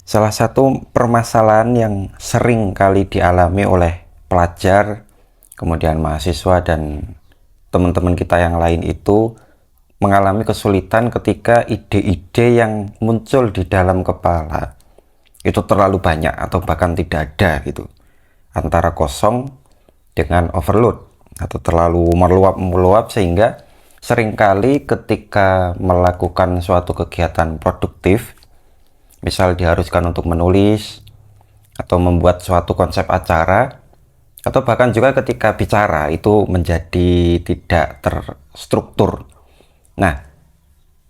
Salah satu permasalahan yang sering kali dialami oleh pelajar, kemudian mahasiswa dan teman-teman kita yang lain itu mengalami kesulitan ketika ide-ide yang muncul di dalam kepala itu terlalu banyak atau bahkan tidak ada gitu. Antara kosong dengan overload atau terlalu meluap-meluap sehingga seringkali ketika melakukan suatu kegiatan produktif, misal diharuskan untuk menulis atau membuat suatu konsep acara, atau bahkan juga ketika bicara itu menjadi tidak terstruktur. Nah,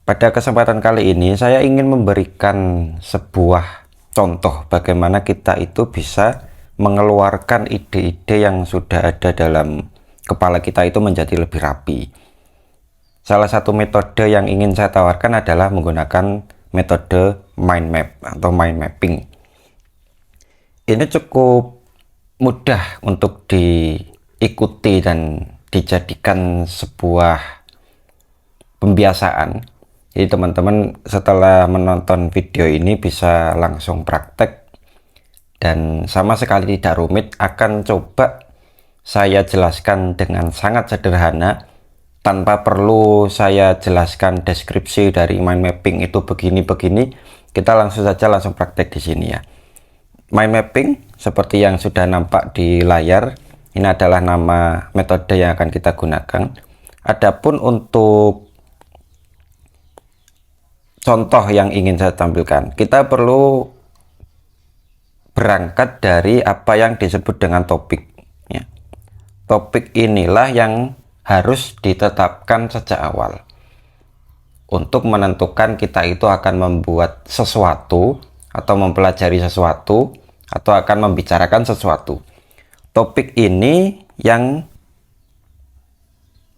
pada kesempatan kali ini saya ingin memberikan sebuah contoh bagaimana kita itu bisa mengeluarkan ide-ide yang sudah ada dalam kepala kita itu menjadi lebih rapi. Salah satu metode yang ingin saya tawarkan adalah menggunakan metode mind map atau mind mapping. Ini cukup mudah untuk diikuti dan dijadikan sebuah pembiasaan. Jadi teman-teman setelah menonton video ini bisa langsung praktek dan sama sekali tidak rumit. Akan coba saya jelaskan dengan sangat sederhana tanpa perlu saya jelaskan deskripsi dari mind mapping itu begini-begini. Kita langsung saja praktek di sini ya. Mind mapping seperti yang sudah nampak di layar, ini adalah nama metode yang akan kita gunakan. Adapun untuk contoh yang ingin saya tampilkan, kita perlu berangkat dari apa yang disebut dengan topik ya. Topik inilah yang harus ditetapkan sejak awal untuk menentukan kita itu akan membuat sesuatu atau mempelajari sesuatu atau akan membicarakan sesuatu. Topik ini yang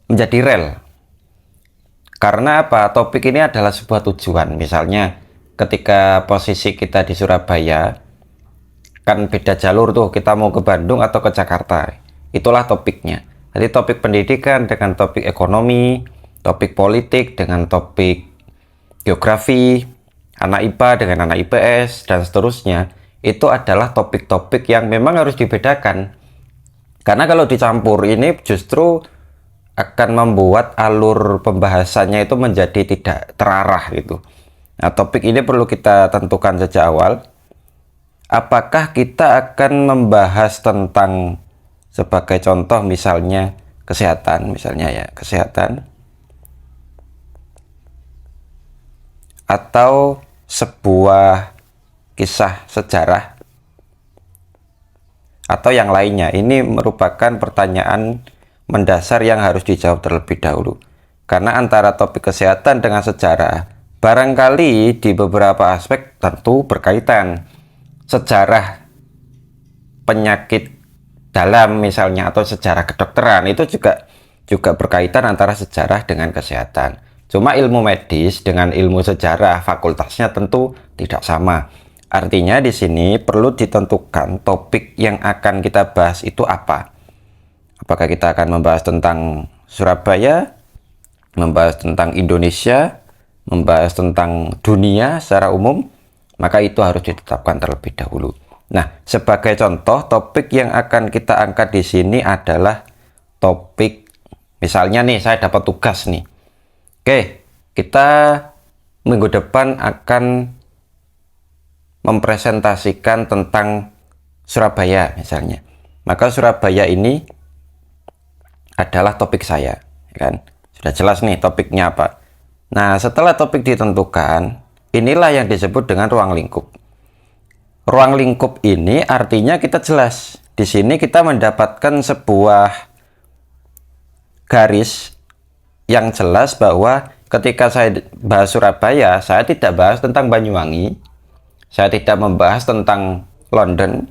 menjadi rel. Karena apa? Topik ini adalah sebuah tujuan. Misalnya ketika posisi kita di Surabaya, kan beda jalur tuh, kita mau ke Bandung atau ke Jakarta. Itulah topiknya. Jadi topik pendidikan dengan topik ekonomi, topik politik dengan topik geografi, anak IPA dengan anak IPS, dan seterusnya. Itu adalah topik-topik yang memang harus dibedakan. Karena kalau dicampur ini justru akan membuat alur pembahasannya itu menjadi tidak terarah gitu. Nah, topik ini perlu kita tentukan sejak awal. Apakah kita akan membahas tentang, sebagai contoh misalnya kesehatan, misalnya ya kesehatan, atau sebuah kisah sejarah, atau yang lainnya. Ini merupakan pertanyaan mendasar yang harus dijawab terlebih dahulu. Karena antara topik kesehatan dengan sejarah, barangkali di beberapa aspek tentu berkaitan. Sejarah penyakit dalam misalnya atau sejarah kedokteran itu juga berkaitan antara sejarah dengan kesehatan. Cuma ilmu medis dengan ilmu sejarah fakultasnya tentu tidak sama. Artinya di sini perlu ditentukan topik yang akan kita bahas itu apa. Apakah kita akan membahas tentang Surabaya, membahas tentang Indonesia, membahas tentang dunia secara umum, maka itu harus ditetapkan terlebih dahulu. Nah, sebagai contoh, topik yang akan kita angkat di sini adalah topik, misalnya nih, saya dapat tugas nih. Oke, kita minggu depan akan mempresentasikan tentang Surabaya misalnya. Maka Surabaya ini adalah topik saya, kan? Sudah jelas nih topiknya apa. Nah, setelah topik ditentukan, inilah yang disebut dengan ruang lingkup. Ruang lingkup ini artinya kita jelas. Di sini kita mendapatkan sebuah garis yang jelas bahwa ketika saya bahas Surabaya, saya tidak bahas tentang Banyuwangi, saya tidak membahas tentang London,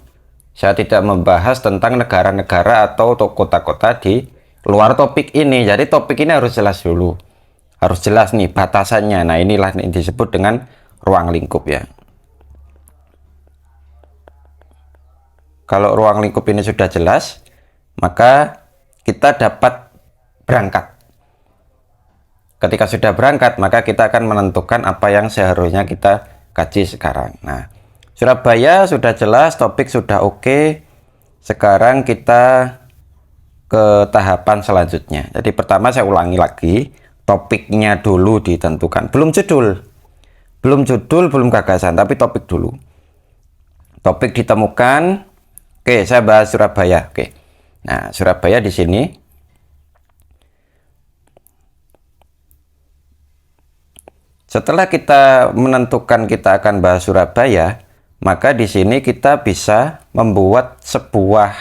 saya tidak membahas tentang negara-negara atau kota-kota di luar topik ini. Jadi topik ini harus jelas dulu. Harus jelas nih batasannya. Nah, inilah yang disebut dengan ruang lingkup ya. Kalau ruang lingkup ini sudah jelas, maka kita dapat berangkat. Ketika sudah berangkat, maka kita akan menentukan apa yang seharusnya kita kaji sekarang. Nah, Surabaya sudah jelas, topik sudah oke. Sekarang kita ke tahapan selanjutnya. Jadi pertama saya ulangi lagi, topiknya dulu ditentukan. Belum judul, belum gagasan, tapi topik dulu. Topik ditemukan. Oke, saya bahas Surabaya. Oke. Nah, Surabaya di sini. Setelah kita menentukan kita akan bahas Surabaya, maka di sini kita bisa membuat sebuah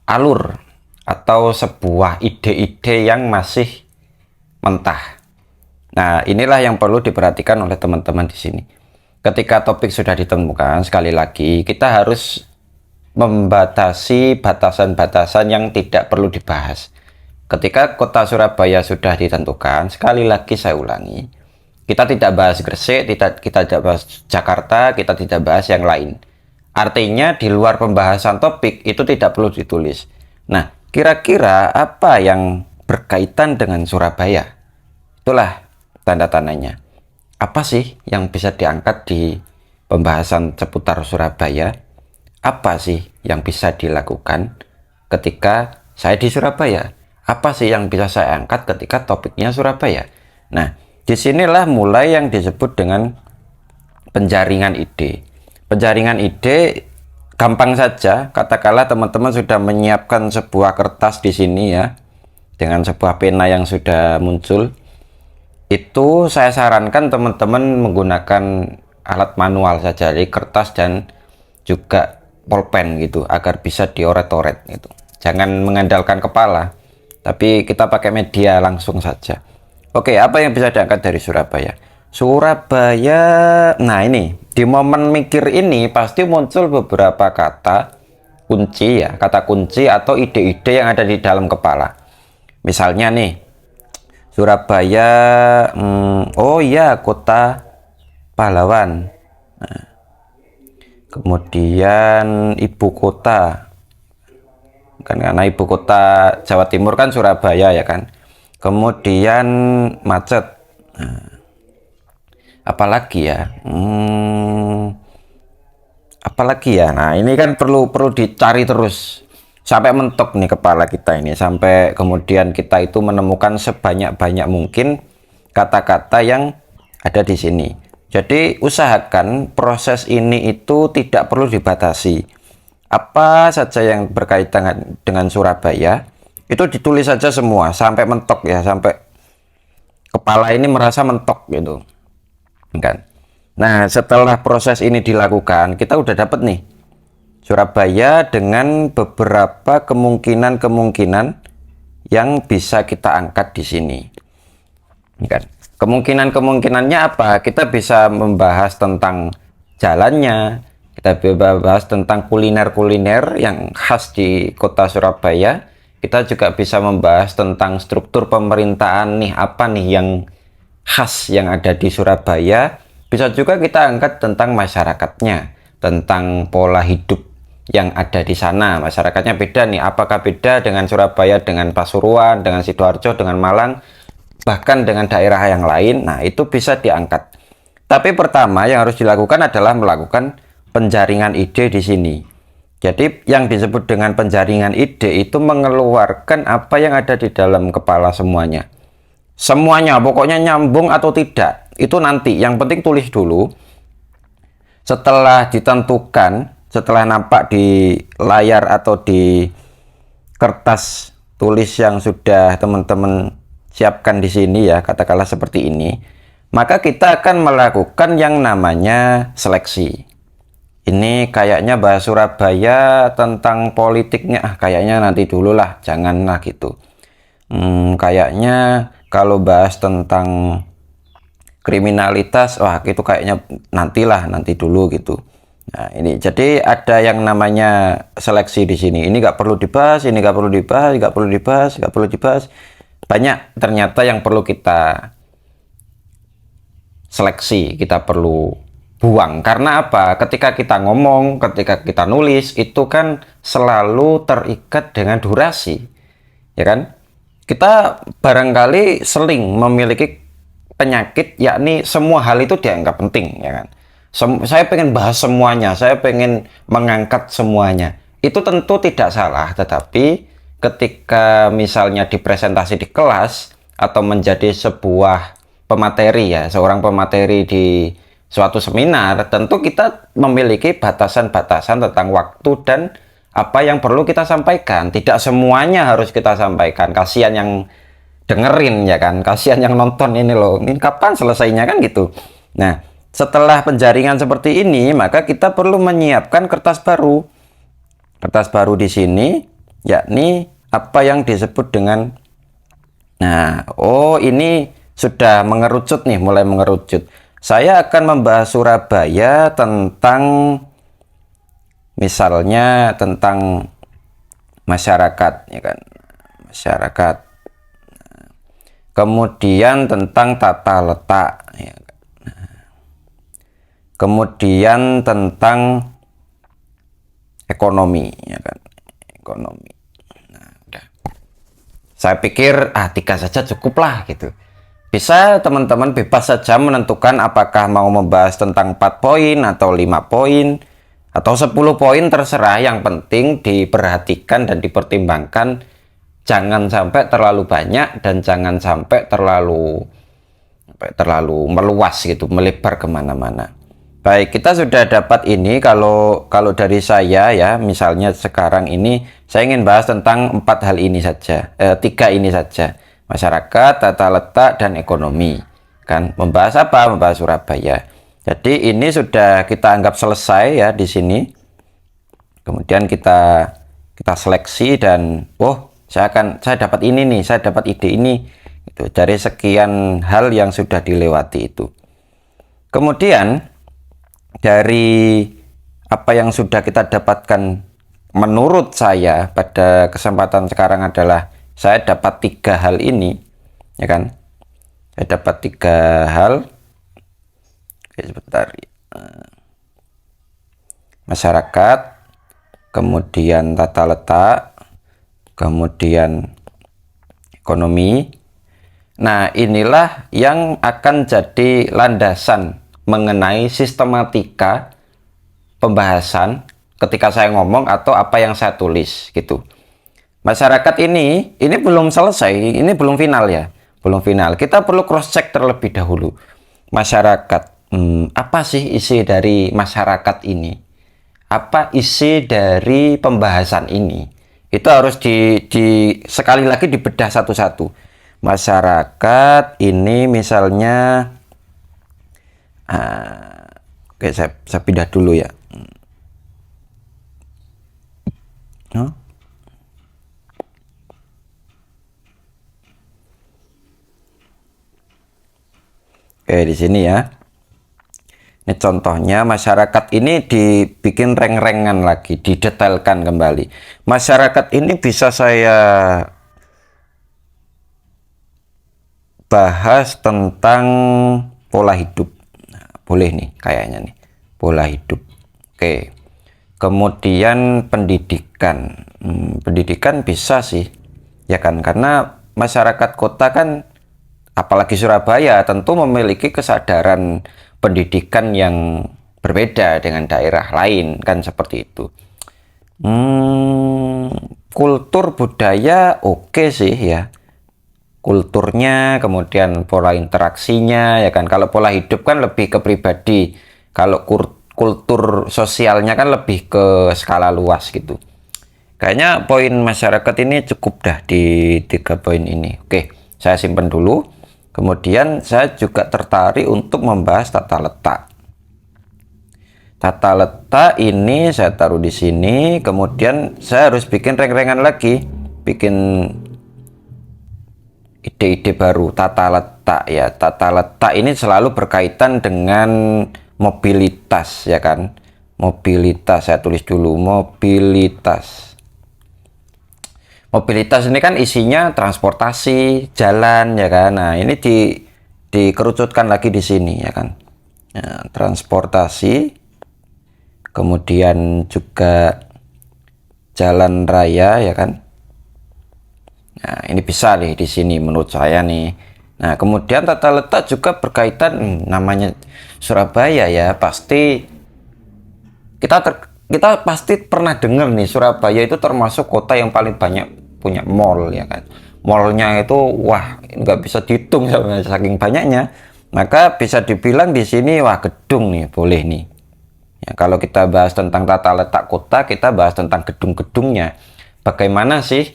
alur atau sebuah ide-ide yang masih mentah. Nah, inilah yang perlu diperhatikan oleh teman-teman di sini. Ketika topik sudah ditemukan, sekali lagi kita harus membatasi batasan-batasan yang tidak perlu dibahas. Ketika kota Surabaya sudah ditentukan, sekali lagi saya ulangi, kita tidak bahas Gresik, kita tidak bahas Jakarta, kita tidak bahas yang lain. Artinya di luar pembahasan topik itu tidak perlu ditulis. Nah, kira-kira apa yang berkaitan dengan Surabaya? Itulah tanda tanyanya. Apa sih yang bisa diangkat di pembahasan seputar Surabaya? Apa sih yang bisa dilakukan ketika saya di Surabaya? Apa sih yang bisa saya angkat ketika topiknya Surabaya? Nah, disinilah mulai yang disebut dengan penjaringan ide. Penjaringan ide gampang saja. Katakanlah teman-teman sudah menyiapkan sebuah kertas di sini ya, dengan sebuah pena yang sudah muncul. Itu saya sarankan teman-teman menggunakan alat manual saja, jadi kertas dan juga pulpen gitu, agar bisa dioret-oret gitu. Jangan mengandalkan kepala, tapi kita pakai media langsung saja. Oke, apa yang bisa diangkat dari Surabaya? Surabaya, nah ini, di momen mikir ini pasti muncul beberapa kata kunci ya, kata kunci atau ide-ide yang ada di dalam kepala. Misalnya nih, Surabaya, oh iya, kota pahlawan. Nah, kemudian ibu kota. Kan karena ibu kota Jawa Timur kan Surabaya ya kan. Kemudian macet. Nah, apalagi ya? Apalagi ya? Nah, ini kan perlu dicari terus sampai mentok nih kepala kita ini, sampai kemudian kita itu menemukan sebanyak-banyak mungkin kata-kata yang ada di sini. Jadi usahakan proses ini itu tidak perlu dibatasi. Apa saja yang berkaitan dengan Surabaya itu ditulis saja semua sampai mentok ya, sampai kepala ini merasa mentok gitu kan. Nah, setelah proses ini dilakukan, kita udah dapat nih Surabaya dengan beberapa kemungkinan-kemungkinan yang bisa kita angkat di sini kan. Kemungkinan-kemungkinannya apa? Kita bisa membahas tentang jalannya, kita bahas tentang kuliner-kuliner yang khas di kota Surabaya. Kita juga bisa membahas tentang struktur pemerintahan nih, apa nih yang khas yang ada di Surabaya. Bisa juga kita angkat tentang masyarakatnya, tentang pola hidup yang ada di sana. Masyarakatnya beda nih, apakah beda dengan Surabaya, dengan Pasuruan, dengan Sidoarjo, dengan Malang, bahkan dengan daerah yang lain. Nah, itu bisa diangkat. Tapi pertama yang harus dilakukan adalah melakukan penjaringan ide di sini. Jadi yang disebut dengan penjaringan ide itu mengeluarkan apa yang ada di dalam kepala semuanya. Semuanya, pokoknya nyambung atau tidak, itu nanti. Yang penting tulis dulu. Setelah ditentukan, setelah nampak di layar atau di kertas tulis yang sudah teman-teman siapkan di sini ya, katakanlah seperti ini, maka kita akan melakukan yang namanya seleksi. Ini kayaknya bahas Surabaya tentang politiknya, kayaknya nanti dulu lah, janganlah gitu. Kayaknya kalau bahas tentang kriminalitas, wah itu kayaknya nantilah, nanti dulu gitu. Nah, ini jadi ada yang namanya seleksi di sini. Ini nggak perlu dibahas, ini nggak perlu dibahas, nggak perlu dibahas, nggak perlu dibahas. Banyak ternyata yang perlu kita seleksi, kita perlu buang. Karena apa? Ketika kita ngomong, ketika kita nulis, itu kan selalu terikat dengan durasi, ya kan? Kita barangkali sering memiliki penyakit, yakni semua hal itu dianggap penting, ya kan? Saya pengen bahas semuanya, saya pengen mengangkat semuanya. Itu tentu tidak salah, tetapi ketika misalnya dipresentasi di kelas atau menjadi sebuah pemateri ya, seorang pemateri di suatu seminar, tentu kita memiliki batasan-batasan tentang waktu dan apa yang perlu kita sampaikan. Tidak semuanya harus kita sampaikan. Kasihan yang dengerin ya kan, kasihan yang nonton ini loh. Ini kapan selesainya kan gitu. Nah, setelah penjaringan seperti ini, maka kita perlu menyiapkan kertas baru. Kertas baru di sini, yakni apa yang disebut dengan, nah, oh ini sudah mengerucut nih, mulai mengerucut. Saya akan membahas Surabaya tentang, misalnya tentang masyarakat, ya kan, masyarakat. Kemudian tentang tata letak, ya. Kemudian tentang ekonomi, ya kan, ekonomi. Nah, udah. Saya pikir 3 saja cukup lah gitu. Bisa teman-teman bebas saja menentukan apakah mau membahas tentang 4 poin atau 5 poin atau 10 poin, terserah. Yang penting diperhatikan dan dipertimbangkan. Jangan sampai terlalu banyak dan jangan sampai terlalu meluas gitu, melebar kemana-mana. Baik, kita sudah dapat ini. Kalau dari saya ya, misalnya sekarang ini saya ingin bahas tentang 4 hal ini saja, 3 ini saja: masyarakat, tata letak, dan ekonomi. Kan membahas apa? Membahas Surabaya. Jadi ini sudah kita anggap selesai ya di sini. Kemudian kita seleksi dan saya dapat ini nih, saya dapat ide ini gitu, dari sekian hal yang sudah dilewati itu. Kemudian dari apa yang sudah kita dapatkan, menurut saya pada kesempatan sekarang adalah saya dapat 3 hal ini, ya kan? Saya dapat 3 hal. Oke, sebentar. Masyarakat, kemudian tata letak, kemudian ekonomi. Nah, inilah yang akan jadi landasan mengenai sistematika pembahasan ketika saya ngomong atau apa yang saya tulis gitu. Masyarakat ini belum selesai, ini belum final ya, belum final. Kita perlu cross check terlebih dahulu. Masyarakat, apa sih isi dari masyarakat ini? Apa isi dari pembahasan ini? Itu harus sekali lagi dibedah satu-satu. Masyarakat ini misalnya, oke, saya pindah dulu ya. Oke, di sini ya. Ini contohnya, masyarakat ini dibikin reng-rengan lagi, didetailkan kembali. Masyarakat ini bisa saya bahas tentang pola hidup. Nah, boleh nih kayaknya nih, pola hidup. Oke. Kemudian pendidikan. Pendidikan bisa sih, ya kan, karena masyarakat kota kan, apalagi Surabaya, tentu memiliki kesadaran pendidikan yang berbeda dengan daerah lain, kan seperti itu. Kultur budaya oke sih ya, kulturnya, kemudian pola interaksinya, ya kan. Kalau pola hidup kan lebih ke pribadi, kalau kultur sosialnya kan lebih ke skala luas gitu. Kayaknya poin masyarakat ini cukup dah di 3 poin ini. Oke, saya simpan dulu. Kemudian saya juga tertarik untuk membahas tata letak. Tata letak ini saya taruh di sini. Kemudian saya harus bikin reng-rengan lagi, bikin ide-ide baru. Tata letak ya, tata letak ini selalu berkaitan dengan mobilitas, ya kan? Mobilitas, saya tulis dulu, mobilitas. Mobilitas ini kan isinya transportasi, jalan, ya kan. Nah, ini dikerucutkan lagi di sini, ya kan. Nah, transportasi, kemudian juga jalan raya, ya kan. Nah, ini bisa nih di sini menurut saya nih. Nah, kemudian tata letak juga berkaitan, namanya Surabaya ya, pasti kita pasti pernah dengar nih, Surabaya itu termasuk kota yang paling banyak punya mall ya kan. Mallnya itu wah nggak bisa dihitung saking banyaknya. Maka bisa dibilang di sini wah gedung nih boleh nih. Ya, kalau kita bahas tentang tata letak kota, kita bahas tentang gedung-gedungnya. Bagaimana sih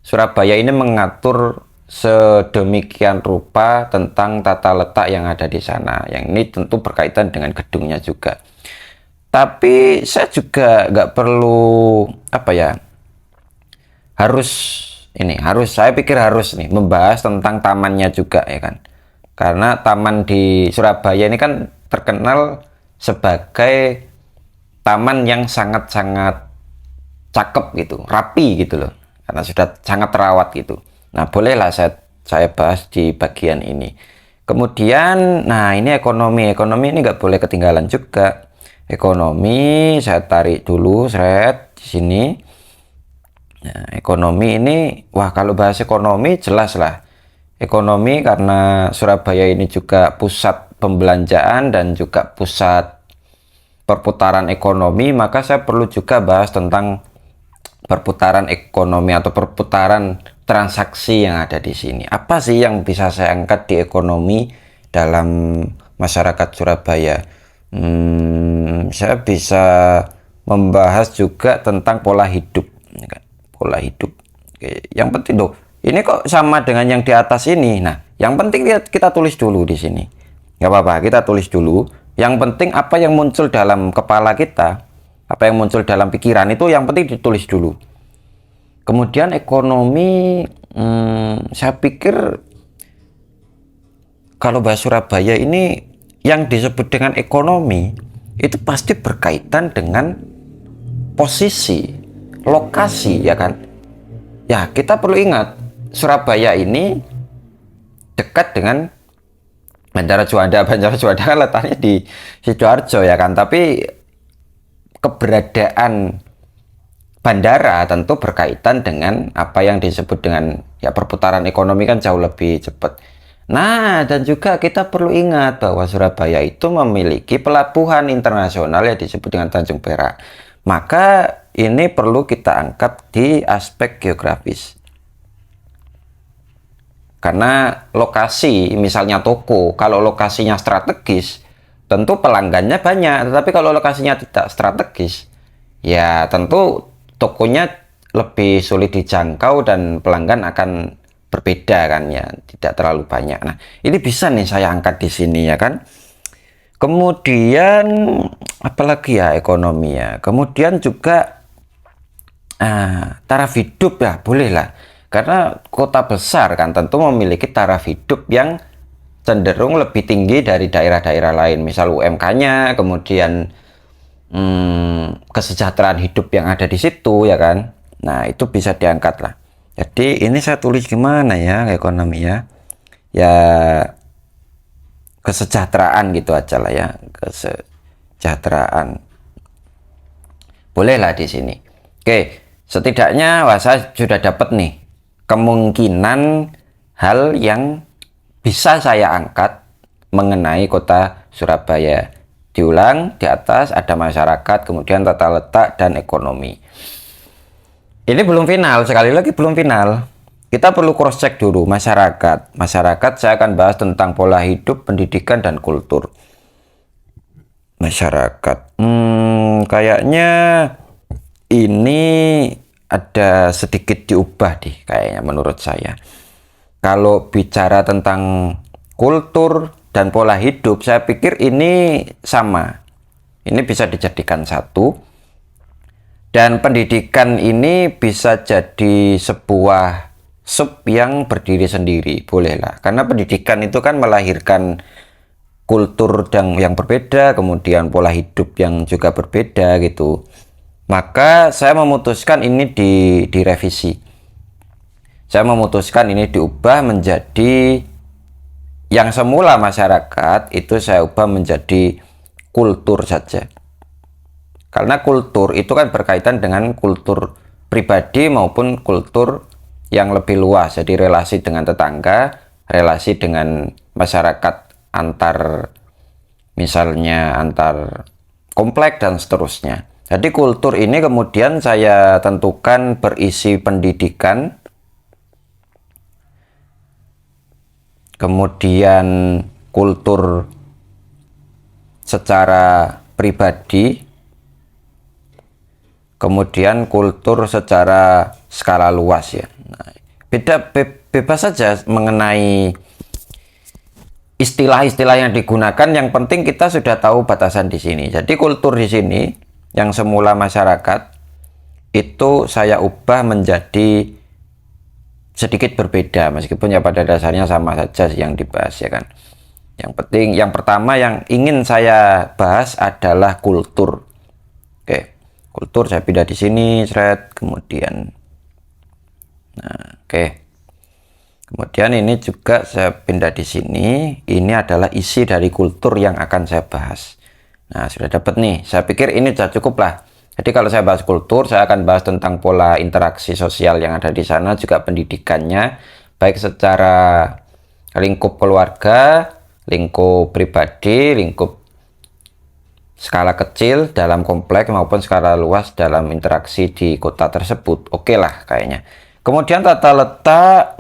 Surabaya ini mengatur sedemikian rupa tentang tata letak yang ada di sana. Yang ini tentu berkaitan dengan gedungnya juga. Tapi saya juga nggak perlu apa ya, harus saya pikir harus nih membahas tentang tamannya juga ya kan. Karena taman di Surabaya ini kan terkenal sebagai taman yang sangat-sangat cakep gitu, rapi gitu loh. Karena sudah sangat terawat gitu. Nah, bolehlah saya bahas di bagian ini. Kemudian, nah ini ekonomi. Ekonomi ini nggak boleh ketinggalan juga. Ekonomi, saya tarik dulu, di sini. Nah, ekonomi ini, wah kalau bahas ekonomi jelas lah. Ekonomi karena Surabaya ini juga pusat pembelanjaan dan juga pusat perputaran ekonomi, maka saya perlu juga bahas tentang perputaran ekonomi atau perputaran transaksi yang ada di sini. Apa sih yang bisa saya angkat di ekonomi dalam masyarakat Surabaya? Saya bisa membahas juga tentang pola hidup. Pola hidup. Oke. Yang penting loh, ini kok sama dengan yang di atas ini. Nah, yang penting kita tulis dulu di sini. Nggak apa-apa, kita tulis dulu. Yang penting apa yang muncul dalam kepala kita, apa yang muncul dalam pikiran itu yang penting ditulis dulu. Kemudian ekonomi, saya pikir kalau bahas Surabaya ini yang disebut dengan ekonomi itu pasti berkaitan dengan posisi, lokasi ya kan. Ya, kita perlu ingat Surabaya ini dekat dengan Bandara Juanda. Bandara Juanda kan letaknya di Sidoarjo ya kan, tapi keberadaan bandara tentu berkaitan dengan apa yang disebut dengan ya perputaran ekonomi kan jauh lebih cepat. Nah, dan juga kita perlu ingat bahwa Surabaya itu memiliki pelabuhan internasional yang disebut dengan Tanjung Perak. Maka ini perlu kita angkat di aspek geografis. Karena lokasi, misalnya toko, kalau lokasinya strategis, tentu pelanggannya banyak. Tetapi kalau lokasinya tidak strategis, ya tentu tokonya lebih sulit dijangkau dan pelanggan akan berbeda kan ya, tidak terlalu banyak. Nah, ini bisa nih saya angkat di sini ya kan. Kemudian apalagi ya ekonomi ya. Kemudian juga taraf hidup ya, boleh lah. Karena kota besar kan tentu memiliki taraf hidup yang cenderung lebih tinggi dari daerah-daerah lain. Misal UMK-nya, kemudian kesejahteraan hidup yang ada di situ ya kan. Nah, itu bisa diangkat lah. Jadi ini saya tulis gimana ya ekonomi ya. Ya kesejahteraan gitu aja lah ya. Kesejahteraan. Bolehlah di sini. Oke, setidaknya wah, saya sudah dapat nih kemungkinan hal yang bisa saya angkat mengenai kota Surabaya. Diulang, di atas ada masyarakat, kemudian tata letak, dan ekonomi. Ini belum final, sekali lagi belum final. Kita perlu cross check dulu masyarakat. Masyarakat saya akan bahas tentang pola hidup, pendidikan, dan kultur. Masyarakat. Kayaknya ini ada sedikit diubah deh kayaknya menurut saya. Kalau bicara tentang kultur dan pola hidup, saya pikir ini sama. Ini bisa dijadikan satu. Dan pendidikan ini bisa jadi sebuah sub yang berdiri sendiri, bolehlah. Karena pendidikan itu kan melahirkan kultur yang berbeda, kemudian pola hidup yang juga berbeda gitu. Maka saya memutuskan ini direvisi. Saya memutuskan ini diubah menjadi yang semula masyarakat itu saya ubah menjadi kultur saja. Karena kultur itu kan berkaitan dengan kultur pribadi maupun kultur yang lebih luas. Jadi relasi dengan tetangga, relasi dengan masyarakat antar, misalnya antar komplek dan seterusnya. Jadi kultur ini kemudian saya tentukan berisi pendidikan, kemudian kultur secara pribadi, kemudian kultur secara skala luas ya. Nah, bebas saja mengenai istilah-istilah yang digunakan, yang penting kita sudah tahu batasan di sini. Jadi kultur di sini yang semula masyarakat itu saya ubah menjadi sedikit berbeda, meskipun ya pada dasarnya sama saja yang dibahas ya kan. Yang penting, yang pertama yang ingin saya bahas adalah kultur. Oke, kultur saya pindah di sini, kemudian, nah oke. Kemudian ini juga saya pindah di sini. Ini adalah isi dari kultur yang akan saya bahas. Nah, sudah dapat nih. Saya pikir ini sudah cukup lah. Jadi kalau saya bahas kultur, saya akan bahas tentang pola interaksi sosial yang ada di sana, juga pendidikannya, baik secara lingkup keluarga, lingkup pribadi, lingkup skala kecil dalam kompleks maupun skala luas dalam interaksi di kota tersebut. Oke lah kayaknya. Kemudian tata letak,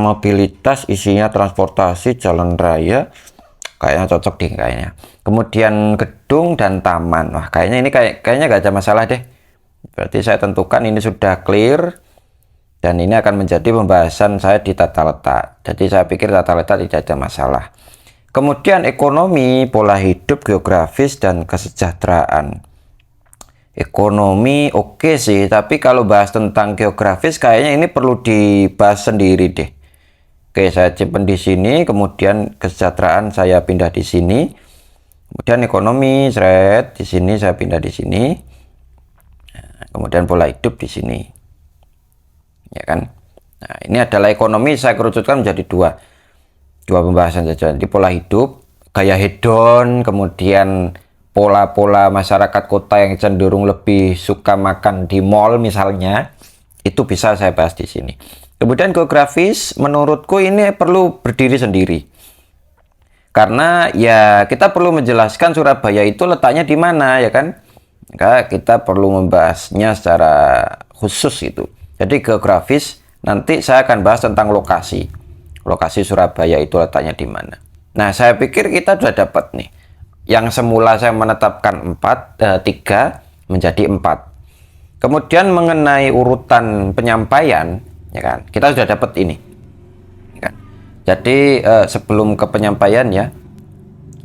mobilitas, isinya transportasi, jalan raya, kayaknya cocok deh kayaknya. Kemudian gedung dan taman, wah kayaknya ini kayaknya gak ada masalah deh. Berarti saya tentukan ini sudah clear, dan ini akan menjadi pembahasan saya di tata letak. Jadi saya pikir tata letak tidak ada masalah. Kemudian ekonomi, pola hidup, geografis, dan kesejahteraan. Ekonomi oke sih, tapi kalau bahas tentang geografis kayaknya ini perlu dibahas sendiri deh. Oke, saya simpan di sini, kemudian kesejahteraan saya pindah di sini. Kemudian ekonomi, di sini saya pindah di sini. Kemudian pola hidup di sini. Ya kan? Nah, ini adalah ekonomi, saya kerucutkan menjadi dua pembahasan saja. Jadi pola hidup, gaya hedon, kemudian pola-pola masyarakat kota yang cenderung lebih suka makan di mall misalnya, itu bisa saya bahas di sini. Kemudian geografis, menurutku ini perlu berdiri sendiri. Karena ya kita perlu menjelaskan Surabaya itu letaknya di mana ya kan? Maka kita perlu membahasnya secara khusus itu. Jadi geografis nanti saya akan bahas tentang lokasi. Lokasi Surabaya itu letaknya di mana. Nah, saya pikir kita sudah dapat nih. Yang semula saya menetapkan 3 menjadi 4. Kemudian mengenai urutan penyampaian, ya kan, kita sudah dapat ini. Ya kan? Jadi sebelum ke penyampaian ya,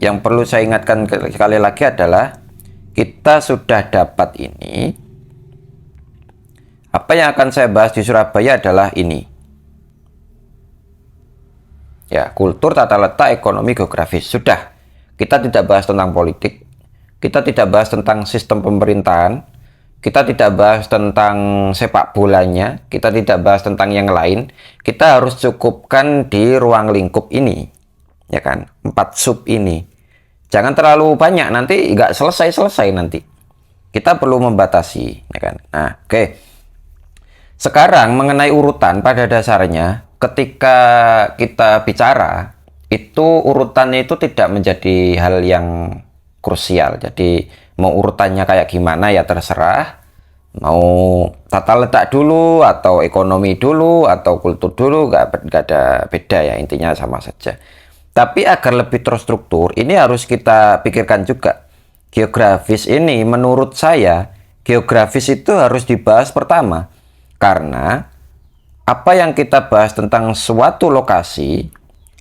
yang perlu saya ingatkan sekali lagi adalah kita sudah dapat ini. Apa yang akan saya bahas di Surabaya adalah ini. Ya, kultur, tata letak, ekonomi, geografis. Sudah. Kita tidak bahas tentang politik, kita tidak bahas tentang sistem pemerintahan, kita tidak bahas tentang sepak bolanya, kita tidak bahas tentang yang lain. Kita harus cukupkan di ruang lingkup ini, ya kan? 4 sub ini. Jangan terlalu banyak, nanti nggak selesai-selesai nanti. Kita perlu membatasi, ya kan? Nah, oke. Sekarang mengenai urutan, pada dasarnya ketika kita bicara, itu urutannya itu tidak menjadi hal yang krusial. Jadi mau urutannya kayak gimana ya terserah. Mau tata letak dulu atau ekonomi dulu atau kultur dulu, nggak ada beda ya, intinya sama saja. Tapi agar lebih terstruktur, ini harus kita pikirkan juga. Geografis ini menurut saya, geografis itu harus dibahas pertama. Karena apa yang kita bahas tentang suatu lokasi,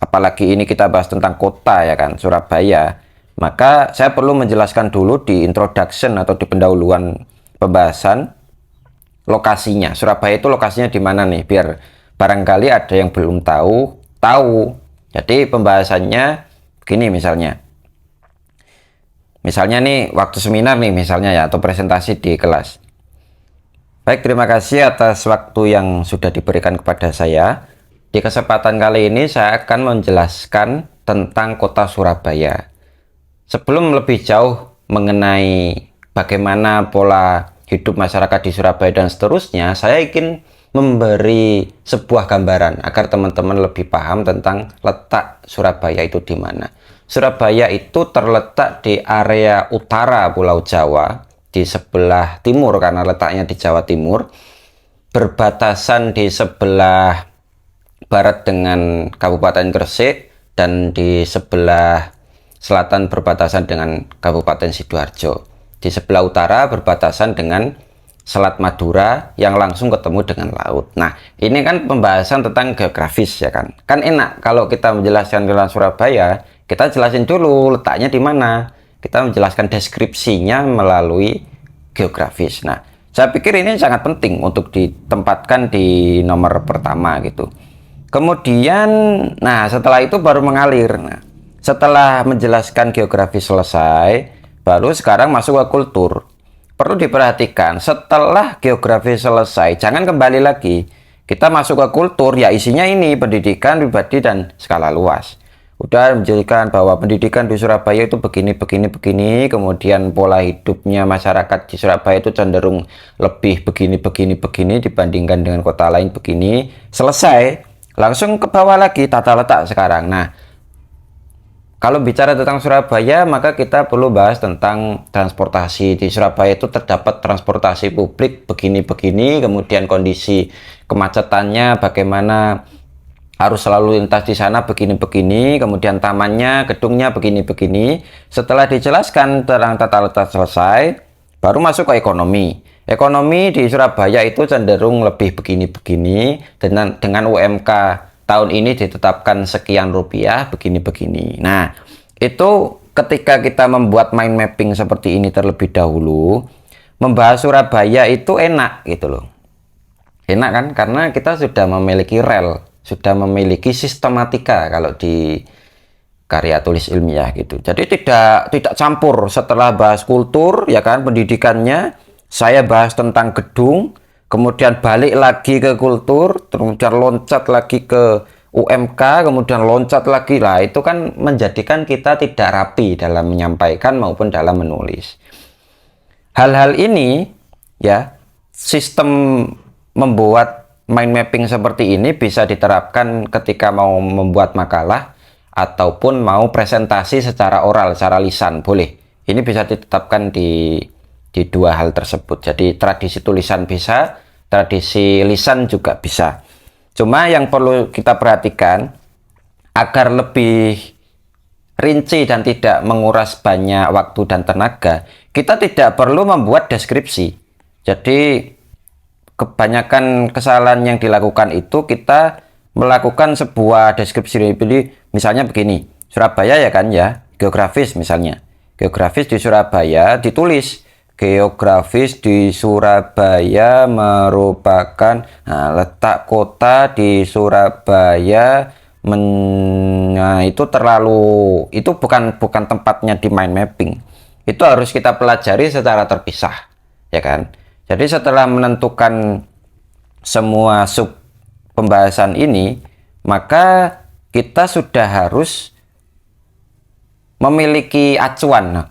apalagi ini kita bahas tentang kota ya kan, Surabaya, maka saya perlu menjelaskan dulu di introduction atau di pendahuluan pembahasan lokasinya. Surabaya itu lokasinya di mana nih, biar barangkali ada yang belum tahu. Jadi pembahasannya begini misalnya. Misalnya nih waktu seminar nih misalnya ya, atau presentasi di kelas. Baik, terima kasih atas waktu yang sudah diberikan kepada saya. Di kesempatan kali ini saya akan menjelaskan tentang kota Surabaya. Sebelum lebih jauh mengenai bagaimana pola hidup masyarakat di Surabaya dan seterusnya, saya ingin memberi sebuah gambaran agar teman-teman lebih paham tentang letak Surabaya itu di mana. Surabaya itu terletak di area utara Pulau Jawa, di sebelah timur karena letaknya di Jawa Timur, berbatasan di sebelah barat dengan Kabupaten Gresik, dan di sebelah selatan berbatasan dengan Kabupaten Sidoarjo. Di sebelah utara berbatasan dengan Selat Madura yang langsung ketemu dengan laut. Nah, ini kan pembahasan tentang geografis ya kan. Kan enak kalau kita menjelaskan tentang Surabaya, kita jelasin dulu letaknya di mana. Kita menjelaskan deskripsinya melalui geografis. Nah, saya pikir ini sangat penting untuk ditempatkan di nomor pertama gitu. Kemudian, nah setelah itu baru mengalir. Nah, setelah menjelaskan geografi selesai, baru sekarang masuk ke kultur. Perlu diperhatikan, setelah geografi selesai, jangan kembali lagi. Kita masuk ke kultur, ya isinya ini, pendidikan, pribadi, dan skala luas. Udah menjelaskan bahwa pendidikan di Surabaya itu begini, kemudian pola hidupnya masyarakat di Surabaya itu cenderung lebih begini dibandingkan dengan kota lain begini. Selesai, langsung ke bawah lagi, tata letak sekarang. Nah, kalau bicara tentang Surabaya, maka kita perlu bahas tentang transportasi. Di Surabaya itu terdapat transportasi publik begini-begini, kemudian kondisi kemacetannya bagaimana, harus selalu lintas di sana begini-begini, kemudian tamannya, gedungnya begini-begini. Setelah dijelaskan tentang tata letak selesai, baru masuk ke ekonomi. Ekonomi di Surabaya itu cenderung lebih begini-begini, dengan UMK tahun ini ditetapkan sekian rupiah, begini-begini. Nah, itu ketika kita membuat mind mapping seperti ini terlebih dahulu, membahas Surabaya itu enak gitu loh. Enak kan? Karena kita sudah memiliki rel, sudah memiliki sistematika kalau di karya tulis ilmiah gitu. Jadi tidak campur. Setelah bahas kultur, ya kan, pendidikannya, saya bahas tentang gedung, kemudian balik lagi ke kultur, kemudian loncat lagi ke UMK, kemudian loncat lagi lah. Itu kan menjadikan kita tidak rapi dalam menyampaikan maupun dalam menulis. Hal-hal ini ya, sistem membuat mind mapping seperti ini bisa diterapkan ketika mau membuat makalah ataupun mau presentasi secara oral, secara lisan, boleh. Ini bisa ditetapkan di dua hal tersebut. Jadi tradisi tulisan bisa, tradisi lisan juga bisa. Cuma yang perlu kita perhatikan agar lebih rinci dan tidak menguras banyak waktu dan tenaga, kita tidak perlu membuat deskripsi. Jadi kebanyakan kesalahan yang dilakukan itu kita melakukan sebuah deskripsi. Misalnya begini, Surabaya ya kan ya, geografis misalnya. Geografis di Surabaya ditulis, geografis di Surabaya merupakan letak kota di Surabaya. Nah, itu bukan tempatnya di mind mapping. Itu harus kita pelajari secara terpisah, ya kan? Jadi setelah menentukan semua sub pembahasan ini, maka kita sudah harus memiliki acuan. Nah,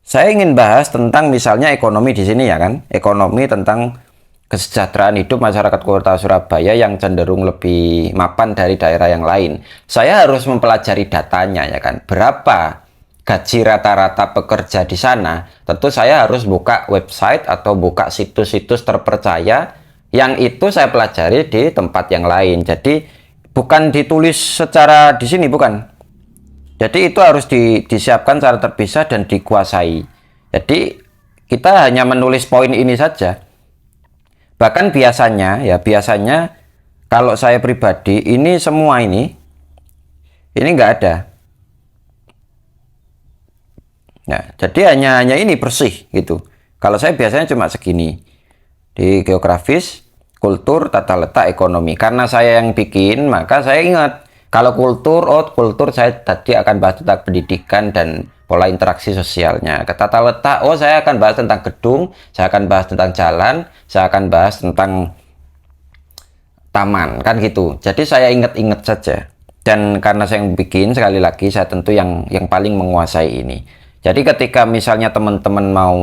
saya ingin bahas tentang misalnya ekonomi di sini ya kan, ekonomi tentang kesejahteraan hidup masyarakat kota Surabaya yang cenderung lebih mapan dari daerah yang lain. Saya harus mempelajari datanya ya kan, berapa gaji rata-rata pekerja di sana. Tentu saya harus buka website atau buka situs-situs terpercaya yang itu saya pelajari di tempat yang lain. Jadi bukan ditulis secara di sini, bukan. Jadi itu harus disiapkan secara terpisah dan dikuasai. Jadi kita hanya menulis poin ini saja. Bahkan biasanya kalau saya pribadi ini semua ini nggak ada. Nah, jadi hanya ini bersih gitu. Kalau saya biasanya cuma segini. Di geografis, kultur, tata letak, ekonomi. Karena saya yang bikin, maka saya ingat kalau kultur saya tadi akan bahas tentang pendidikan dan pola interaksi sosialnya. Ke tata letak, saya akan bahas tentang gedung, saya akan bahas tentang jalan, saya akan bahas tentang taman, kan gitu. Jadi saya ingat-ingat saja. Dan karena saya yang bikin, sekali lagi saya tentu yang paling menguasai ini. Jadi ketika misalnya teman-teman mau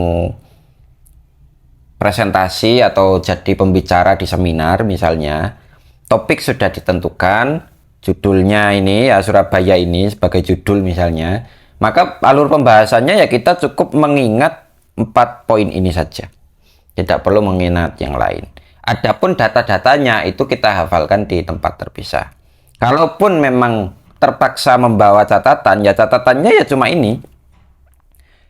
presentasi atau jadi pembicara di seminar misalnya, topik sudah ditentukan, judulnya ini ya Surabaya ini sebagai judul misalnya, maka alur pembahasannya ya kita cukup mengingat 4 poin ini saja. Tidak perlu mengingat yang lain. Adapun data-datanya itu kita hafalkan di tempat terpisah. Kalaupun memang terpaksa membawa catatan, ya catatannya ya cuma ini.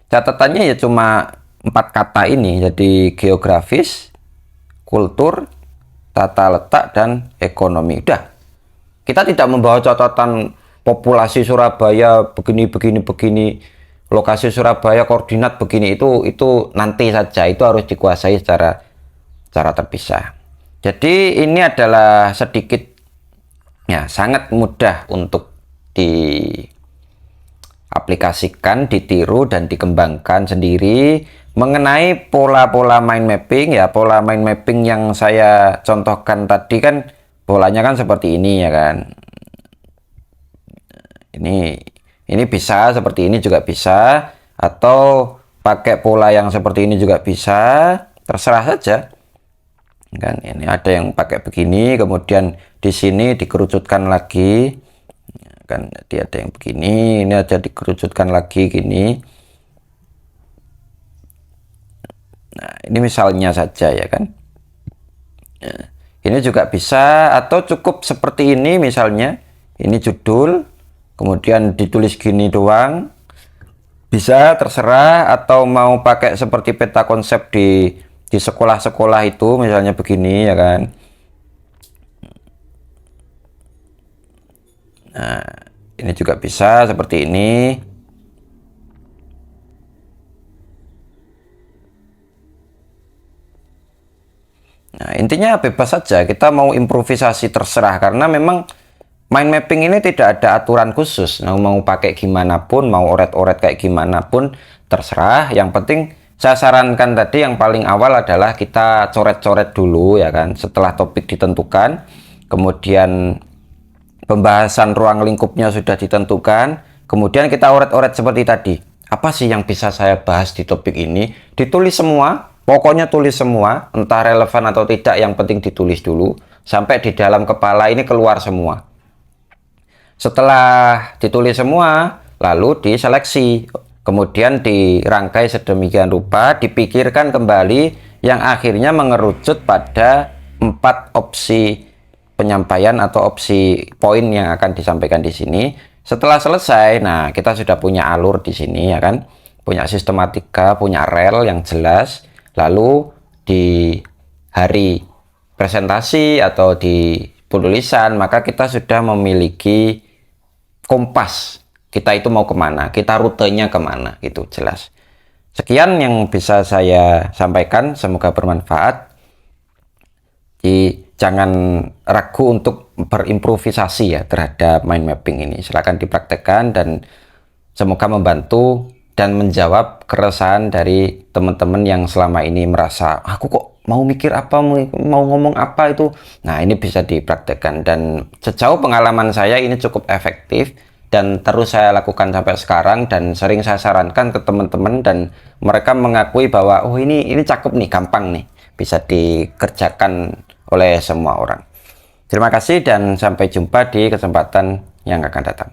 Catatannya ya cuma 4 kata ini, jadi geografis, kultur, tata letak, dan ekonomi. Udah, kita tidak membawa catatan populasi Surabaya begini, lokasi Surabaya koordinat begini, itu nanti saja, itu harus dikuasai secara terpisah. Jadi ini adalah sedikit ya sangat mudah untuk diaplikasikan, ditiru dan dikembangkan sendiri mengenai pola-pola mind mapping. Ya, pola mind mapping yang saya contohkan tadi kan polanya kan seperti ini ya kan. Ini bisa, seperti ini juga bisa, atau pakai pola yang seperti ini juga bisa, terserah saja. Kan ini ada yang pakai begini, kemudian di sini dikerucutkan lagi. Kan dia ada yang begini, ini aja dikerucutkan lagi gini. Nah, ini misalnya saja ya kan. Nah, ini juga bisa, atau cukup seperti ini misalnya. Ini judul, kemudian ditulis gini doang. Bisa, terserah, atau mau pakai seperti peta konsep di sekolah-sekolah itu misalnya begini ya kan. Nah, ini juga bisa seperti ini. Nah, intinya bebas saja, kita mau improvisasi terserah, karena memang mind mapping ini tidak ada aturan khusus. Nah, mau pakai gimana pun, mau oret-oret kayak gimana pun terserah. Yang penting saya sarankan tadi yang paling awal adalah kita coret-coret dulu ya kan, setelah topik ditentukan, kemudian pembahasan ruang lingkupnya sudah ditentukan, kemudian kita oret-oret seperti tadi. Apa sih yang bisa saya bahas di topik ini? Ditulis semua, pokoknya tulis semua, entah relevan atau tidak, yang penting ditulis dulu, sampai di dalam kepala ini keluar semua. Setelah ditulis semua, lalu diseleksi, kemudian dirangkai sedemikian rupa, dipikirkan kembali, yang akhirnya mengerucut pada 4 opsi penyampaian atau opsi poin yang akan disampaikan di sini. Setelah selesai, nah kita sudah punya alur di sini ya kan, punya sistematika, punya rel yang jelas. Lalu di hari presentasi atau di penulisan, maka kita sudah memiliki kompas, kita itu mau kemana, kita rutenya kemana, gitu jelas. Sekian yang bisa saya sampaikan, semoga bermanfaat. Jangan ragu untuk berimprovisasi ya terhadap mind mapping ini. Silakan dipraktekkan dan semoga membantu dan menjawab keresahan dari teman-teman yang selama ini merasa, aku kok mau mikir apa, mau ngomong apa itu. Nah, ini bisa dipraktekkan, dan sejauh pengalaman saya ini cukup efektif dan terus saya lakukan sampai sekarang, dan sering saya sarankan ke teman-teman dan mereka mengakui bahwa oh ini cakep nih, gampang nih, bisa dikerjakan oleh semua orang. Terima kasih dan sampai jumpa di kesempatan yang akan datang.